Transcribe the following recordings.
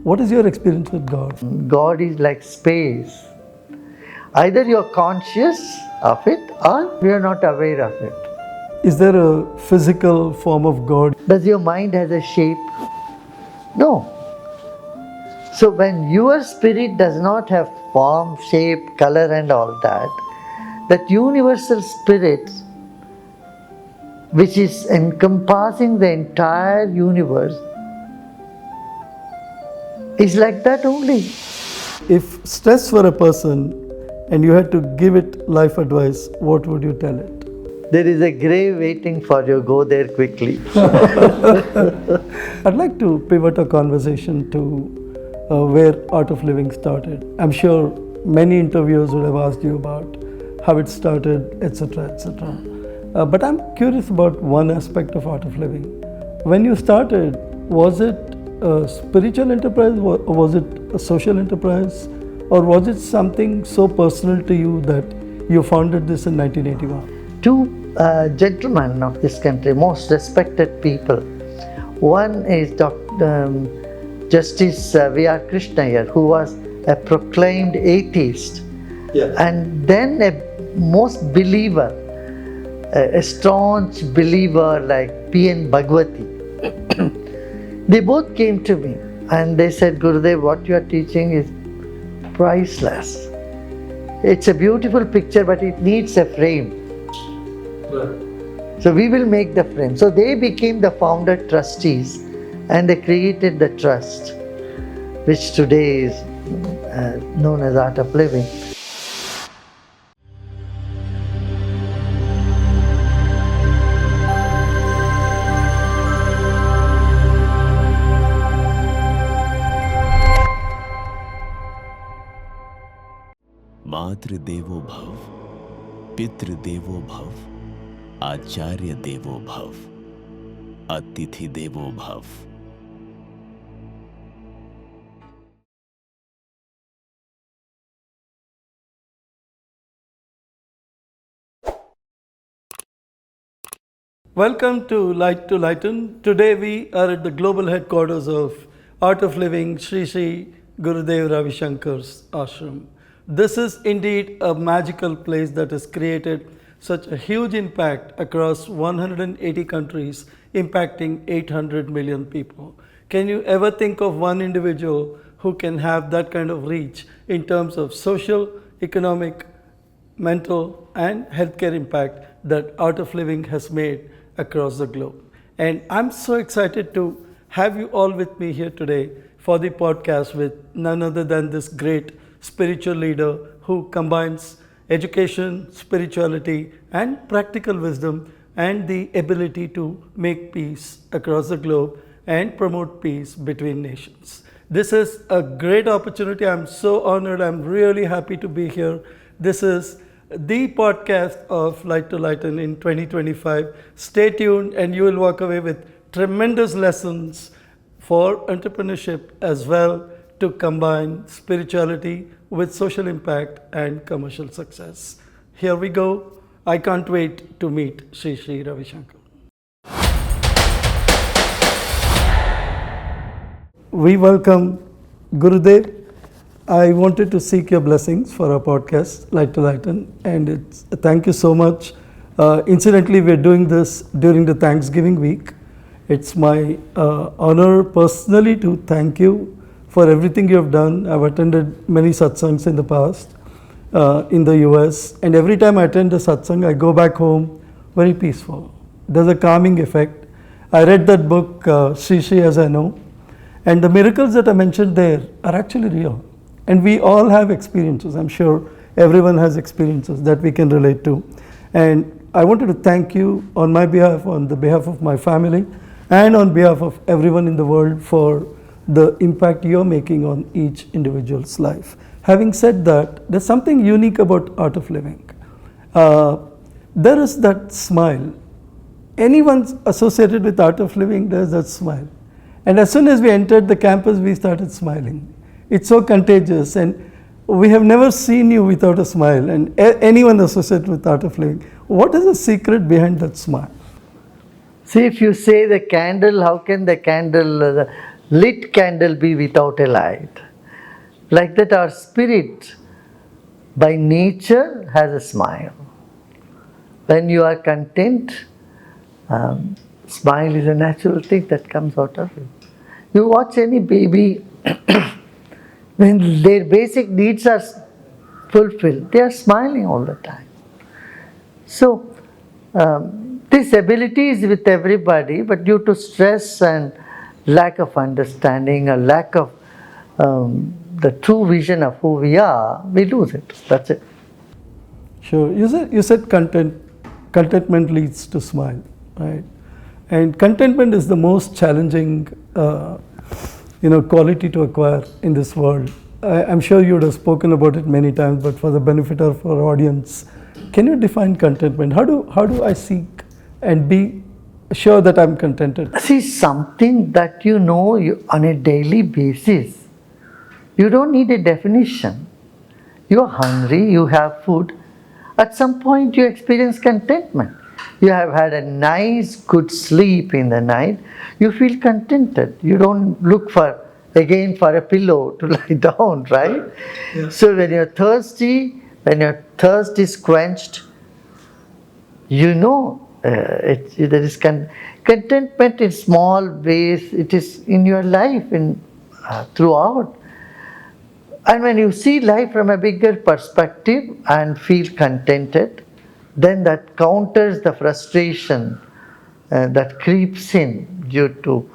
What is your experience with God? God is like space. Either you're conscious of it or you're not aware of it. Is there a physical form of God? Does your mind has a shape? No. So when your spirit does not have form, shape, color and all that, that universal spirit which is encompassing the entire universe is like that only. If stress were a person and you had to give it life advice, what would you tell it? There is a grave waiting for you, go there quickly. I'd like to pivot our conversation to where Art of Living started. I'm sure many interviewers would have asked you about how it started, etc., etc. But I'm curious about one aspect of Art of Living. When you started, was it a spiritual enterprise, or was it a social enterprise, or was it something so personal to you that you founded this in 1981? Two gentlemen of this country, most respected people. One is Justice V.R. Krishnaiyer, who was a proclaimed atheist, and then a most believer, a staunch believer like P.N. Bhagwati. They both came to me and they said, Gurudev, what you are teaching is priceless. It's a beautiful picture, but it needs a frame. So we will make the frame. So they became the founder trustees and they created the trust, which today is known as Art of Living. मातृ देवो भव, पितृ देवो भव, आचार्य देवो भव, अतिथि देवो भव. Welcome to Lighten. Today we are at the global headquarters of Art of Living, Sri Sri Gurudev Ravishankar's ashram. This is indeed a magical place that has created such a huge impact across 180 countries, impacting 800 million people. Can you ever think of one individual who can have that kind of reach in terms of social, economic, mental and healthcare impact that Art of Living has made across the globe? And I'm so excited to have you all with me here today for the podcast with none other than this great spiritual leader who combines education, spirituality and practical wisdom and the ability to make peace across the globe and promote peace between nations. This is a great opportunity. I'm so honored. I'm really happy to be here. This is the podcast of Light to Lighten in 2025. Stay tuned and you will walk away with tremendous lessons for entrepreneurship as well, to combine spirituality with social impact and commercial success. Here we go. I can't wait to meet Sri Sri Ravishankar. We welcome Gurudev. I wanted to seek your blessings for our podcast, Light to Lighten, and thank you so much. Incidentally, we're doing this during the Thanksgiving week. It's my honor personally to thank you for everything you have done. I've attended many satsangs in the past in the US, and every time I attend a satsang, I go back home very peaceful. There's a calming effect. I read that book, Sri Sri As I Know, and the miracles that I mentioned there are actually real. And we all have experiences. I'm sure everyone has experiences that we can relate to. And I wanted to thank you on my behalf, on the behalf of my family, and on behalf of everyone in the world for the impact you're making on each individual's life. Having said that, there's something unique about Art of Living. There is that smile. Anyone associated with Art of Living, there's that smile. And as soon as we entered the campus, we started smiling. It's so contagious, and we have never seen you without a smile, and anyone associated with Art of Living. What is the secret behind that smile? See, if you say the candle, how can the candle lit candle be without a light? Like that, our spirit by nature has a smile. When you are content, smile is a natural thing that comes out of it. You watch any baby, when their basic needs are fulfilled, they are smiling all the time. So, this ability is with everybody, but due to stress and lack of understanding or lack of the true vision of who we are, we lose it. That's it. Sure. You said contentment leads to smile, right? And contentment is the most challenging, quality to acquire in this world. I'm sure you would have spoken about it many times, but for the benefit of our audience, can you define contentment? How do I seek and be sure that I'm contented? See, something that you know on a daily basis. You don't need a definition. You're hungry, you have food. At some point you experience contentment. You have had a nice, good sleep in the night. You feel contented. You don't look for a pillow to lie down, right? Yeah. So when you're thirsty, when your thirst is quenched, you know there is contentment in small ways. It is in your life throughout. And when you see life from a bigger perspective and feel contented, then that counters the frustration that creeps in due to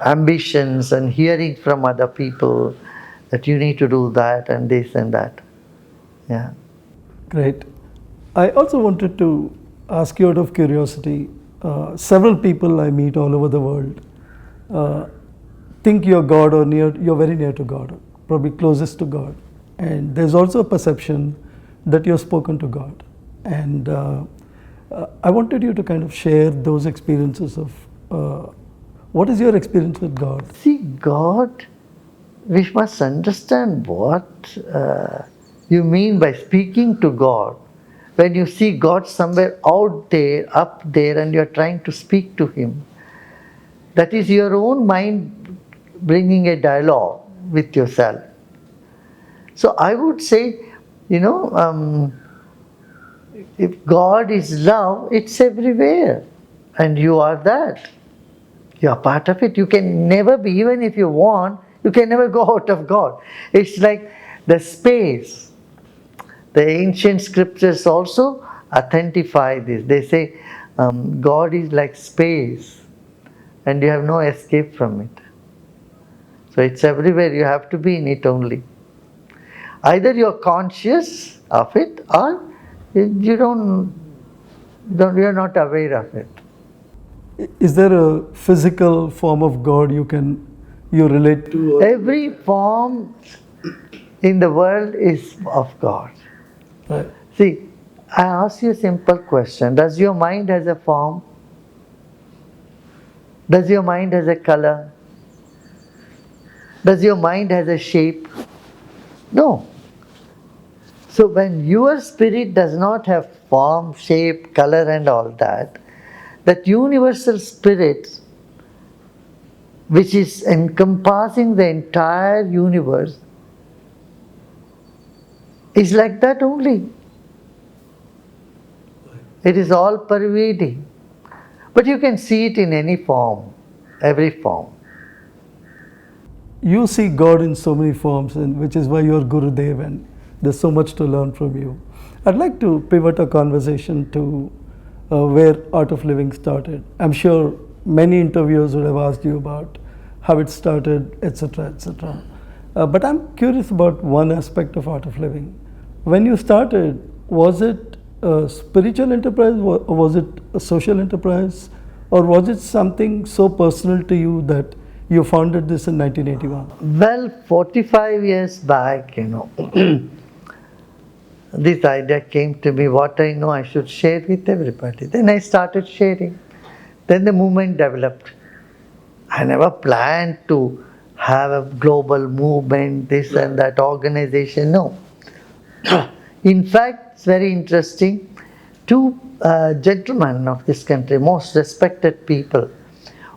ambitions and hearing from other people that you need to do that and this and that. Yeah. Great. I also wanted to ask you out of curiosity, several people I meet all over the world think you're God or you're very near to God, probably closest to God. And there's also a perception that you're spoken to God. And I wanted you to kind of share those experiences of what is your experience with God? See, God, we must understand what you mean by speaking to God. When you see God somewhere out there, up there, and you're trying to speak to Him, that is your own mind bringing a dialogue with yourself. So I would say, if God is love, it's everywhere. And you are that. You are part of it. You can never be, even if you want, you can never go out of God. It's like the space. The ancient scriptures also authentify this. They say God is like space and you have no escape from it. So it's everywhere. You have to be in it only. Either you're conscious of it or you're not aware of it. Is there a physical form of God you relate to? Every form in the world is of God. Right. See, I ask you a simple question. Does your mind has a form? Does your mind has a color? Does your mind has a shape? No. So when your spirit does not have form, shape, color and all that universal spirit which is encompassing the entire universe is like that only. It is all pervading. But you can see it in any form, every form. You see God in so many forms, and which is why you're Gurudev, and there's so much to learn from you. I'd like to pivot a conversation to where Art of Living started. I'm sure many interviewers would have asked you about how it started, etc., etc. But I'm curious about one aspect of Art of Living. When you started, was it a spiritual enterprise, or was it a social enterprise, or was it something so personal to you that you founded this in 1981? Well, 45 years back, this idea came to me, what I know I should share with everybody. Then I started sharing. Then the movement developed. I never planned to have a global movement, this and that organization, no. In fact, it's very interesting, two gentlemen of this country, most respected people.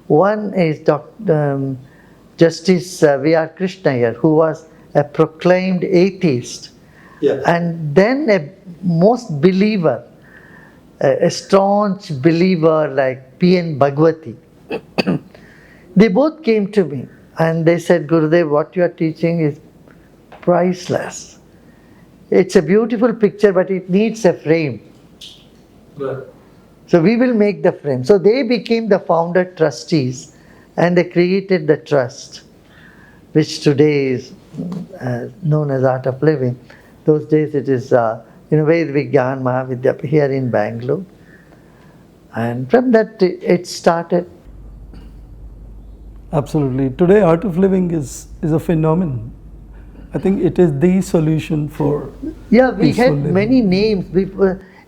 One is Justice V.R. Krishna here, who was a proclaimed atheist, and then a most believer, a staunch believer like P.N. Bhagwati. They both came to me and they said, Gurudev, what you are teaching is priceless. It's a beautiful picture, but it needs a frame. Right. So we will make the frame. So they became the founder trustees and they created the trust, which today is known as Art of Living. Those days it is Ved Vigyan Mahavidya here in Bangalore. And from that it started. Absolutely. Today, Art of Living is a phenomenon. I think it is the solution for Yeah, we peaceful had living. many names.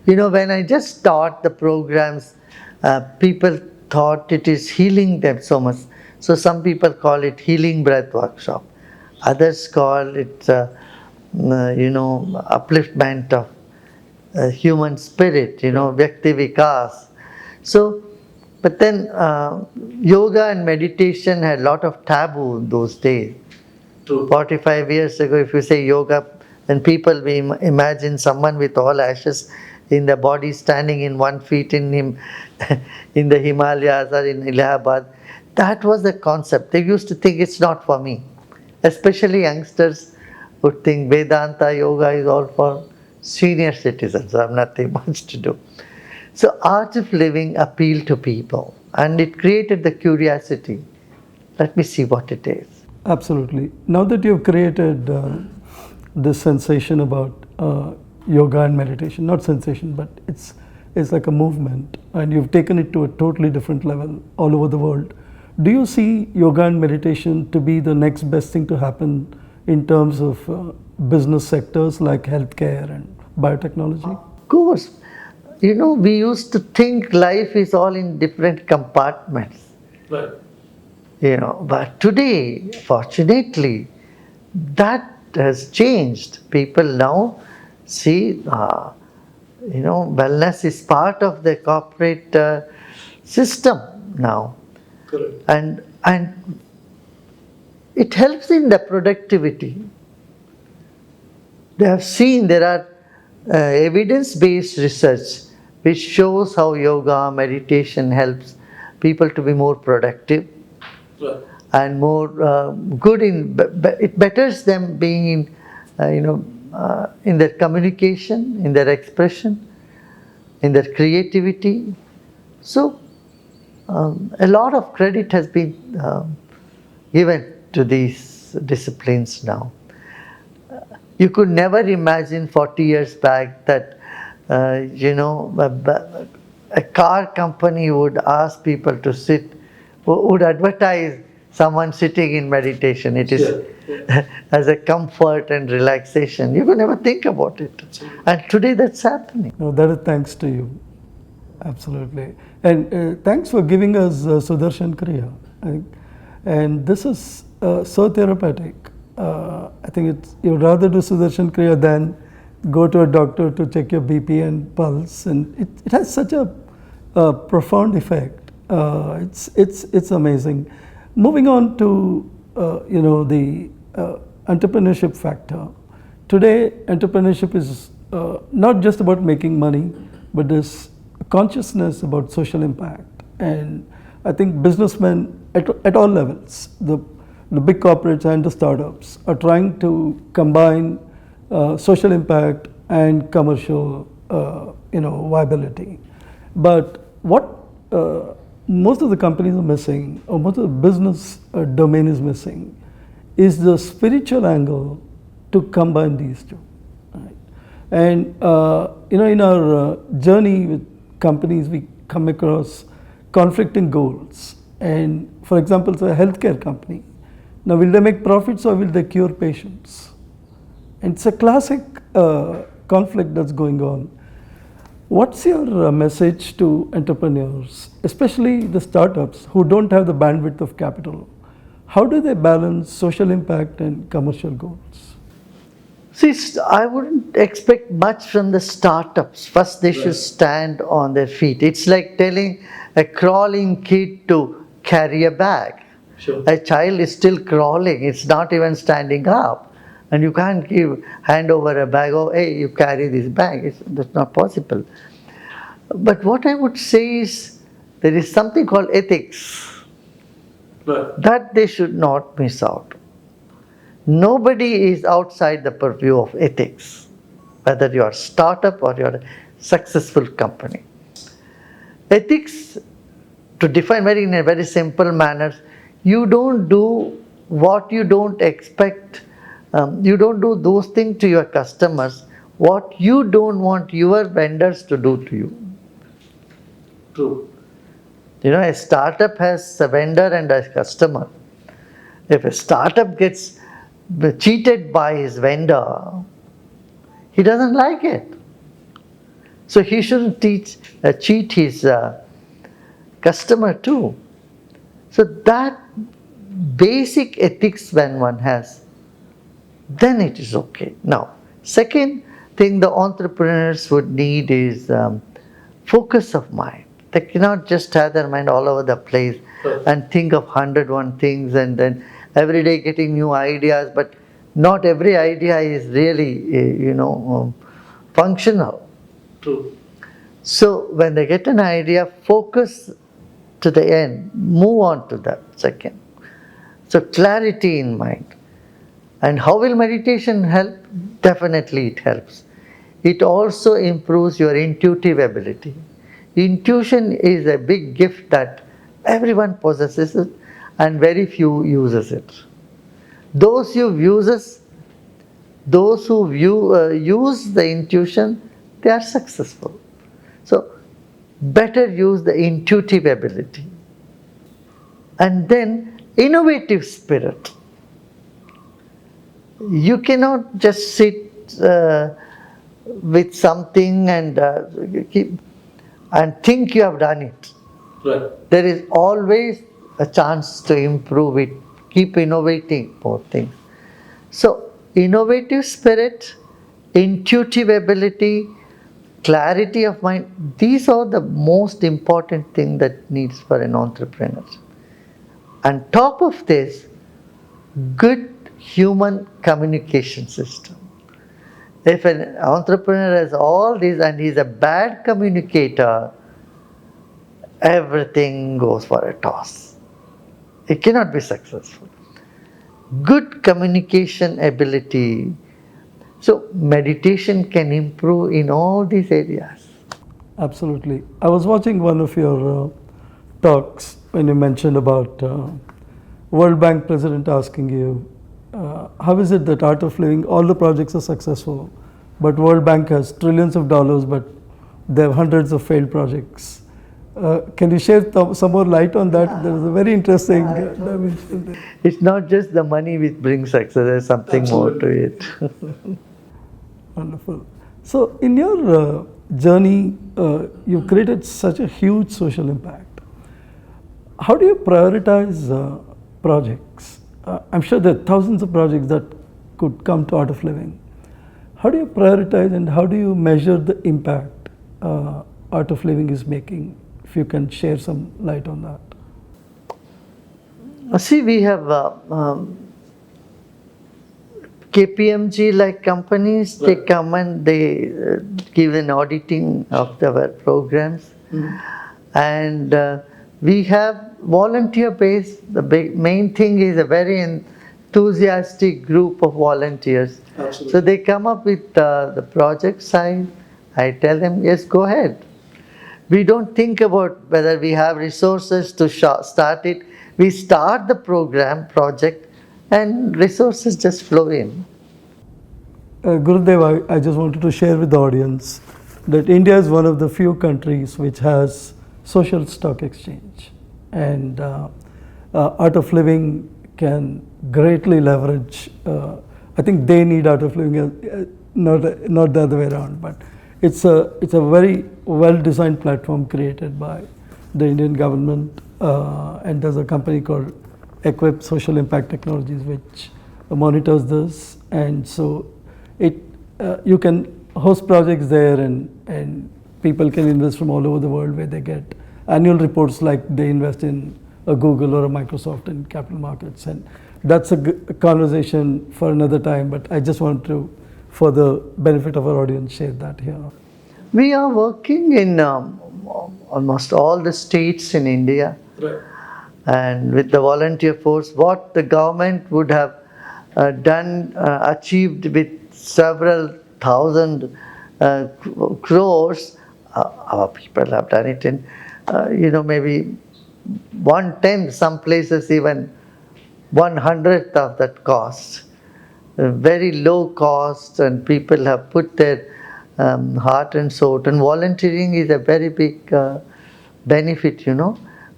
When I just taught the programs, people thought it is healing them so much. So some people call it Healing Breath Workshop. Others call it, upliftment of human spirit, Vyakti Vikas. So, but then yoga and meditation had a lot of taboo in those days. True. 45 years ago, if you say yoga, then people will imagine someone with all ashes in the body standing in 1 feet in in the Himalayas or in Allahabad. That was the concept. They used to think it's not for me. Especially youngsters would think Vedanta yoga is all for senior citizens. I have nothing much to do. So Art of Living appealed to people and it created the curiosity. Let me see what it is. Absolutely. Now that you've created this sensation about yoga and meditation, not sensation, but it's like a movement, and you've taken it to a totally different level all over the world. Do you see yoga and meditation to be the next best thing to happen in terms of business sectors like healthcare and biotechnology? Of course. We used to think life is all in different compartments. Right. But today, fortunately, that has changed. People now see, wellness is part of the corporate system now. Correct. And it helps in the productivity. They have seen there are evidence-based research which shows how yoga, meditation helps people to be more productive. Right. And more good it betters them being in their communication, in their expression, in their creativity. So a lot of credit has been given to these disciplines now. You could never imagine 40 years back that a car company would ask people to sit, would advertise someone sitting in meditation. It is as a comfort and relaxation. You could never think about it. And today that's happening. No, that is thanks to you. Absolutely. And thanks for giving us Sudarshan Kriya. And this is so therapeutic. I think you'd rather do Sudarshan Kriya than go to a doctor to check your BP and pulse. And it has such a profound effect. It's amazing. Moving on to the entrepreneurship factor. Today, entrepreneurship is not just about making money, but this consciousness about social impact. And I think businessmen at all levels, the big corporates and the startups, are trying to combine social impact and commercial viability. But what most of the companies are missing, or most of the business domain is missing, is the spiritual angle to combine these two. Right? And in our journey with companies, we come across conflicting goals. And for example, it's a healthcare company. Now, will they make profits or will they cure patients? And it's a classic conflict that's going on. What's your message to entrepreneurs, especially the startups who don't have the bandwidth of capital? How do they balance social impact and commercial goals? See, I wouldn't expect much from the startups. First, they should stand on their feet. It's like telling a crawling kid to carry a bag. Sure. A child is still crawling, it's not even standing up. And you can't hand over a bag, oh, hey, you carry this bag. That's not possible. But what I would say is, there is something called ethics Right. that they should not miss out. Nobody is outside the purview of ethics, whether you are a startup or you are a successful company. Ethics, to define in a very simple manner, you don't do what you don't expect, you don't do those things to your customers what you don't want your vendors to do to you. True. You know, a startup has a vendor and a customer. If a startup gets cheated by his vendor, he doesn't like it. So he shouldn't cheat his customer too. So that basic ethics when one has, then it is okay. Now, second thing the entrepreneurs would need is focus of mind. They cannot just have their mind all over the place and think of 101 things and then every day getting new ideas, but not every idea is really, functional. True. So when they get an idea, focus to the end, move on to that second. So clarity in mind. And how will meditation help? Definitely it helps. It also improves your intuitive ability. Intuition is a big gift that everyone possesses it and very few uses it. Those who use the intuition, they are successful. So better use the intuitive ability. And then innovative spirit. You cannot just sit with something and think you have done it. Right. There is always a chance to improve it, keep innovating more things. So, innovative spirit, intuitive ability, clarity of mind, these are the most important thing that needs for an entrepreneur. And top of this, good human communication system. If an entrepreneur has all these and he's a bad communicator, everything goes for a toss. It cannot be successful. Good communication ability. So meditation can improve in all these areas. Absolutely. I was watching one of your talks when you mentioned about World Bank president asking you, how is it that Art of Living, all the projects are successful, but World Bank has trillions of dollars, but they have hundreds of failed projects. Can you share some more light on that? There is a very interesting dimension there. It's not just the money which brings success, there's something Absolutely. more to it. Wonderful. So in your journey, you created such a huge social impact. How do you prioritize projects? I'm sure there are thousands of projects that could come to Art of Living. How do you prioritize and how do you measure the impact Art of Living is making? If you can share some light on that. See, we have KPMG like companies, they come and they give an auditing of our programs. And we have volunteer base. The main thing is a very enthusiastic group of volunteers. Absolutely. So they come up with the project side. I tell them, yes, go ahead. We don't think about whether we have resources to start it. We start the project, and resources just flow in. Gurudev, I just wanted to share with the audience that India is one of the few countries which has social stock exchange, and Art of Living can greatly leverage. I think they need Art of Living, not the other way around, but it's a very well designed platform created by the Indian government, and there's a company called Equip Social Impact Technologies which monitors this, and so you can host projects there, and people can invest from all over the world, where they get annual reports like they invest in a Google or a Microsoft in capital markets. And that's a conversation for another time, but I just want to, for the benefit of our audience, share that here. We are working in almost all the states in India. Right. And with the volunteer force, what the government would have achieved with several thousand crores, our people have done it in, maybe 1/10, some places even 1/100th of that cost. Very low cost, and people have put their heart and soul. And volunteering is a very big benefit,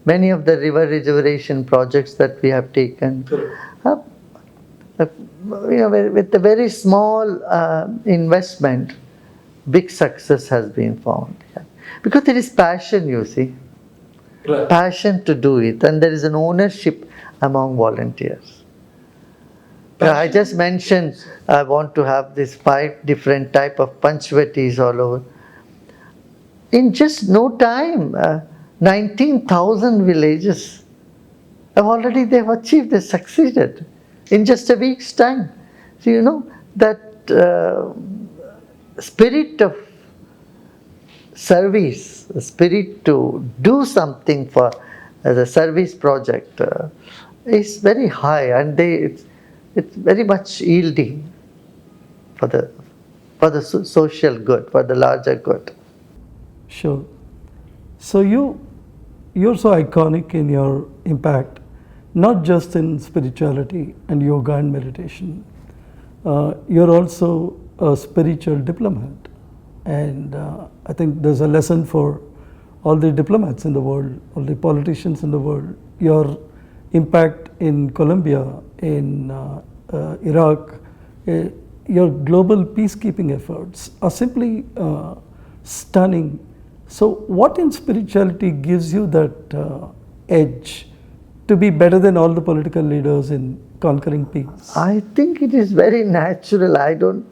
Many of the river rejuvenation projects that we have taken, with a very small investment, big success has been found. Yeah. Because there is passion, you see. Right. Passion to do it, and there is an ownership among volunteers. I just mentioned I want to have these 5 different type of panchvatis all over. In just no time, 19,000 villages they've achieved, they succeeded in just a week's time. So that spirit of service, the spirit to do something for the service project is very high, and it's very much yielding for the social good, for the larger good. Sure. So you're so iconic in your impact, not just in spirituality and yoga and meditation. You're also a spiritual diplomat. And I think there's a lesson for all the diplomats in the world, all the politicians in the world. Your impact in Colombia, in Iraq, your global peacekeeping efforts are simply stunning. So what in spirituality gives you that edge to be better than all the political leaders in conquering peace? I think it is very natural. I don't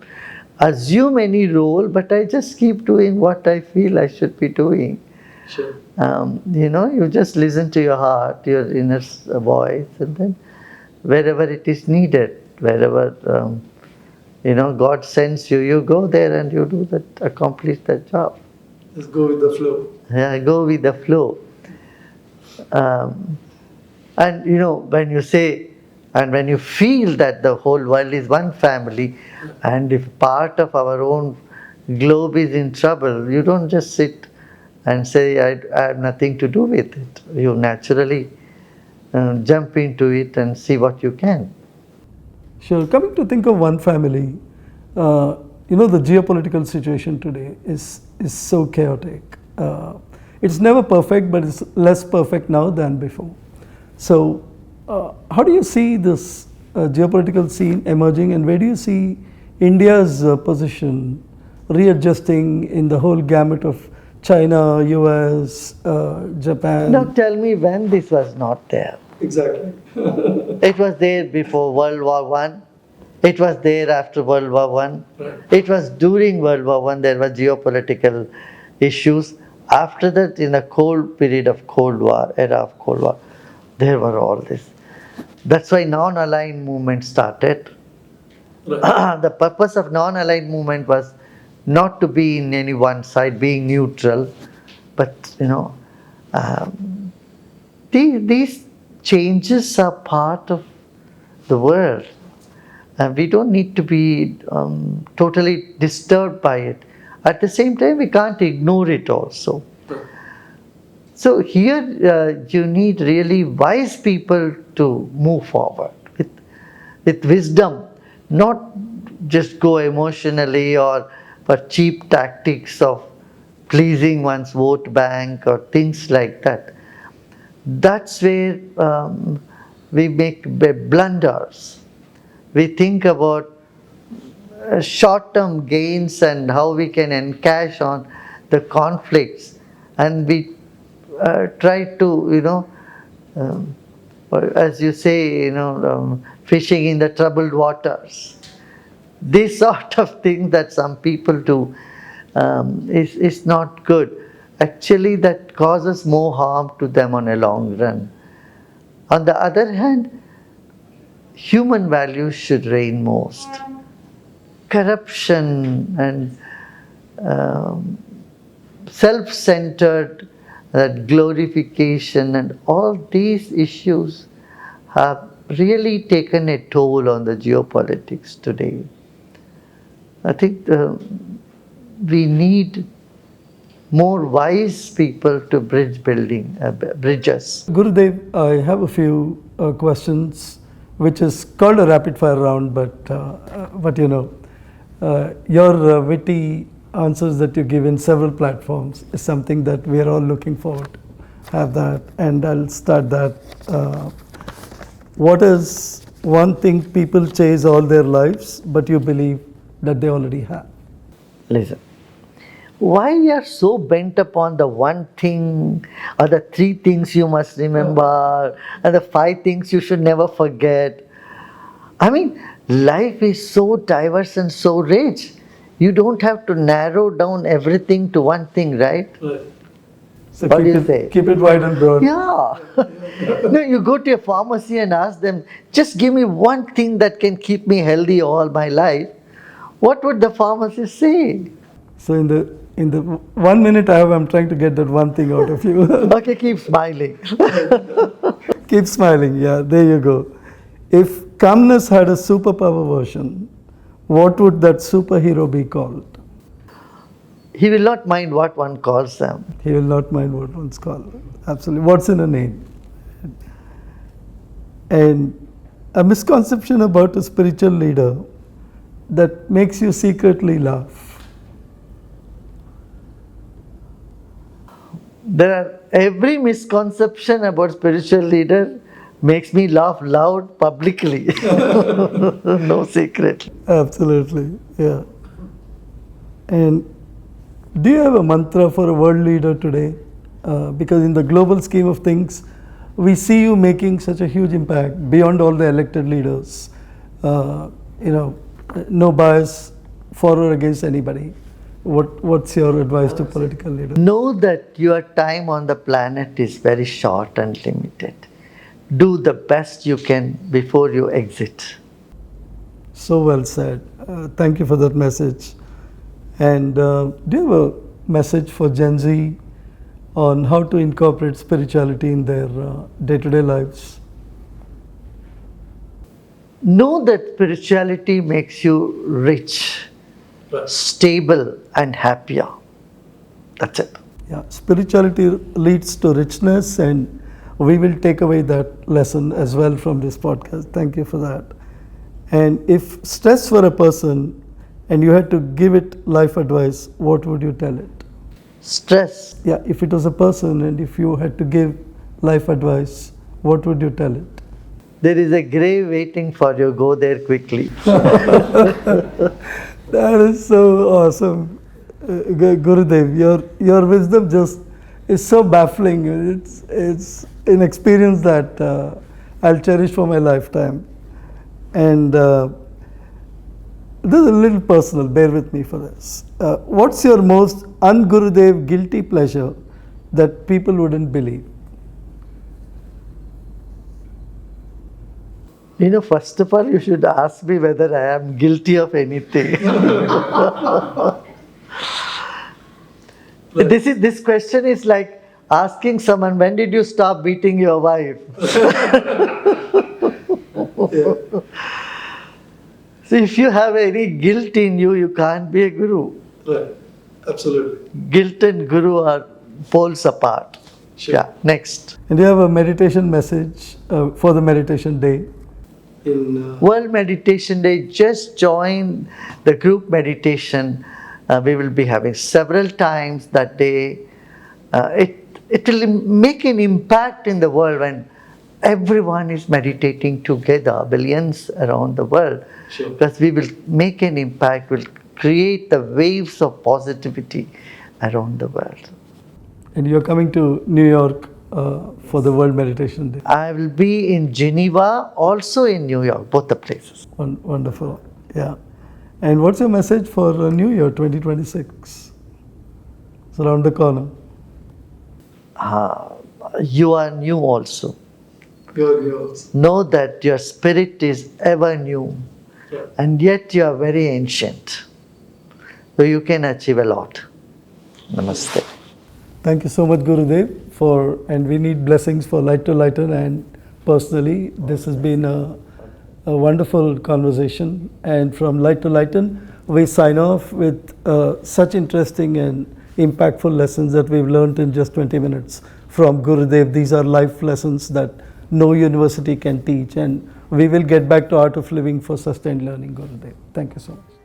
assume any role, but I just keep doing what I feel I should be doing. Sure. You just listen to your heart, your inner voice, and then wherever it is needed, wherever God sends you, you go there and you do that, accomplish that job. Just go with the flow. Yeah, go with the flow. And when you say, and when you feel that the whole world is one family, and if part of our own globe is in trouble, you don't just sit and say, I have nothing to do with it. You naturally jump into it and see what you can. Sure. Coming to think of one family, the geopolitical situation today is so chaotic. It's never perfect, but it's less perfect now than before. So, how do you see this geopolitical scene emerging, and where do you see India's position readjusting in the whole gamut of China, US, Japan? Now tell me when this was not there. Exactly. It was there before World War I. It was there after World War I. Right. It was during World War I there were geopolitical issues. After that, in a period of Cold War, era of Cold War, there were all this. That's why non-aligned movement started. Right. The purpose of non-aligned movement was not to be in any one side, being neutral, but these changes are part of the world. And we don't need to be totally disturbed by it. At the same time, we can't ignore it also. So here you need really wise people to move forward with wisdom, not just go emotionally or for cheap tactics of pleasing one's vote bank or things like that. That's where we make blunders. We think about short-term gains and how we can encash on the conflicts, and we try to, as you say, fishing in the troubled waters. This sort of thing that some people do is not good. Actually, that causes more harm to them on a long run. On the other hand, human values should reign most. Corruption and self-centered glorification and all these issues have really taken a toll on the geopolitics today. I think we need more wise people to bridges. Gurudev, I have a few questions, which is called a rapid fire round, but your witty answers that you give in several platforms is something that we are all looking forward to have that, and I'll start that. What is one thing people chase all their lives, but you believe that they already have? Listen, why you are so bent upon the one thing or the three things you must remember and the five things you should never forget? I mean, life is so diverse and so rich. You don't have to narrow down everything to one thing, right? So what do you say? Keep it wide and broad. Yeah. No, you go to a pharmacy and ask them, just give me one thing that can keep me healthy all my life. What would the pharmacist say? So in the 1 minute I have, I'm trying to get that one thing out of you. Okay, keep smiling. Keep smiling. Yeah, there you go. If calmness had a superpower version, what would that superhero be called? He will not mind what one calls them. He will not mind what one's called. Absolutely. What's in a name? And a misconception about a spiritual leader that makes you secretly laugh. Every misconception about spiritual leader makes me laugh loud publicly. No secret. Absolutely. Yeah. And do you have a mantra for a world leader today? Because in the global scheme of things, we see you making such a huge impact beyond all the elected leaders. No bias for or against anybody. What's your advice to political leaders? Know that your time on the planet is very short and limited. Do the best you can before you exit. So well said. Thank you for that message. And do you have a message for Gen Z on how to incorporate spirituality in their day-to-day lives? Know that spirituality makes you rich, stable and happier. That's it. Yeah, spirituality leads to richness, and we will take away that lesson as well from this podcast. Thank you for that. And if stress were a person and you had to give it life advice, what would you tell it? Stress. Yeah, if it was a person and if you had to give life advice, what would you tell it? There is a grave waiting for you. Go there quickly. That is so awesome. Gurudev, your wisdom just is so baffling. It's an experience that I'll cherish for my lifetime. And this is a little personal, bear with me for this. What's your most un-Gurudev guilty pleasure that people wouldn't believe? First of all, you should ask me whether I am guilty of anything. This question is like asking someone, when did you stop beating your wife? So if you have any guilt in you, you can't be a guru. Right, absolutely. Guilt and guru are poles apart. Sure. Yeah, next. And you have a meditation message for the meditation day? World Meditation Day, just join the group meditation. We will be having several times that day. It will make an impact in the world when everyone is meditating together, billions around the world. Sure. Because we will make an impact, will create the waves of positivity around the world. And you're coming to New York for the World Meditation Day. I will be in Geneva, also in New York, both the places. Wonderful, yeah. And what's your message for New Year 2026? It's around the corner. You are new also. Good, yours. Know that your spirit is ever new, and yet you are very ancient. So you can achieve a lot. Namaste. Thank you so much, Gurudev, and we need blessings for Light to Lighten, and personally, this has been a wonderful conversation. And from Light to Lighten, we sign off with such interesting and impactful lessons that we've learned in just 20 minutes from Gurudev. These are life lessons that no university can teach, and we will get back to Art of Living for sustained learning, Gurudev. Thank you so much.